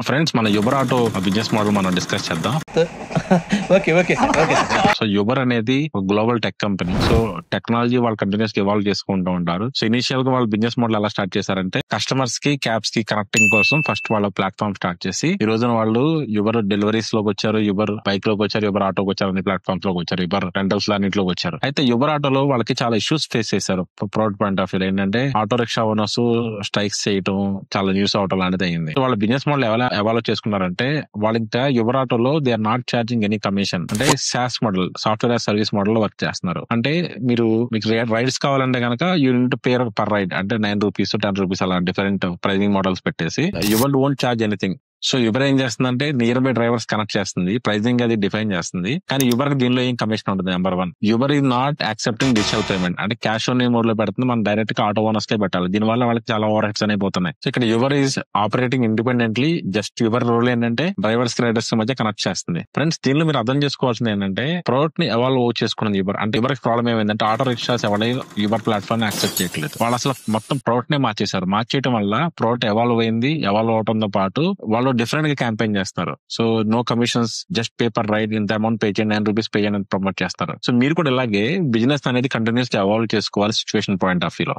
Friends, మన యుబర్ auto business model మనం discuss చేద్దాం. ఓకే ఓకే ఓకే సో యుబర్ అనేది ఒక global tech company. So technology వాళ్ళు కంటిన్యూస్ గా ఇవాల్వ్ చేసుకుంటూ ఉంటారు. సో ఇనిషియల్ గా వాళ్ళు బిజినెస్ మోడల్ ఎలా స్టార్ట్ చేశారంటే, కస్టమర్స్ కి క్యాబ్స్ కి కనెక్టింగ్ కోసం ఫస్ట్ వాళ్ళ ప్లాట్ఫామ్ స్టార్ట్ చేసి, ఈ రోజున వాళ్ళు యుబర్ డెలివరీస్ లోకి వచ్చారు, యుబర్ బైక్ లోకి వచ్చారు, యుబర్ ఆటోకి వచ్చారు, అన్ని ప్లాట్ఫామ్స్ లోకి వచ్చారు, యుబర్ రెంటల్స్ లో అన్నింటిలోకి వచ్చారు. అయితే యుబర్ ఆటోలో వాళ్ళకి చాలా ఇష్యూస్ ఫేస్ చేశారు. ప్రొడక్ట్ పాయింట్ ఆఫ్ వ్యూ ఏంటంటే, ఆటో రిక్షా ఓనర్స్ స్ట్రైక్స్ చేయడం చాలా న్యూస్ అవటం లాంటిది అయింది. సో వాళ్ళ బిజినెస్ మోడల్ ఎవాల్వ్ చేసుకున్నారంటే, వాళ్ళ యుబర్ ఆటోలో they are not charging any commission. అంటే SaaS model, software as service model లో వర్క్ చేస్తున్నారు. అంటే మీకు రైడ్స్ కావాలంటే కనుక you need to pay per ride, అంటే ₹9, ₹10 అలా డిఫరెంట్ ప్రైజింగ్ మోడల్స్ పెట్టేసి Uber won't charge anything. So Uber ఏం చేస్తుందంటే, నియర్ బై డ్రైవర్స్ కనెక్ట్ చేస్తుంది, ప్రైజింగ్ అది డిఫైన్ చేస్తుంది. కానీ యుబర్ దీనిలో ఏం కమిషన్ ఉంటుంది. Number 1, Uber is not accepting digital payment, అంటే క్యాష్ ఆన్ మోడ్ లో పెడుతుంది. మనం డైరెక్ట్ గా ఆటో ఓనర్స్ కే పెట్టాలి. దీనివల్ల వాళ్ళకి చాలా ఓవర్ హెడ్స్ అయిపోతున్నాయి. సో ఇక్కడ Uber is operating independently. Just Uber role ఏంటంటే డ్రైవర్స్ కి రైడర్స్ మధ్య కనెక్ట్ చేస్తుంది. ఫ్రెండ్స్, దీనిలో మీరు అర్థం చేసుకోవాల్సింది ఏంటంటే, ప్రోడక్ట్ ని ఎవాల్వ్ చేసుకున్నది యుబర్. అంటే యుబర్ ప్రాబ్లం ఏమైందంటే, ఆటో రిక్షాస్ ఎవరైనా యుబర్ ప్లాట్ఫామ్ ని యాక్సెప్ట్ చేయట్లేదు. వాళ్ళు అసలు మొత్తం ప్రోడక్ట్ నే మార్చేశారు. మార్చేయడం వల్ల ప్రోడక్ట్ ఎవాల్వ్ అయింది. ఎవాల్వ్ అవడంతో పాటు వాళ్ళు డిఫరెంట్ గా క్యాంపెయిన్ చేస్తారు. So no commissions, just paper raid, ఇంత అమౌంట్ పే చేయండి, ₹9 పే చేయండి ప్రమోట్ చేస్తారు. సో మీరు కూడా ఇలాగే బిజినెస్ అనేది కంటిన్యూస్ గా ఎవాల్వ్ చేసుకోవాలి సిచ్యువేషన్ పాయింట్ ఆఫ్ వ్యూ లో.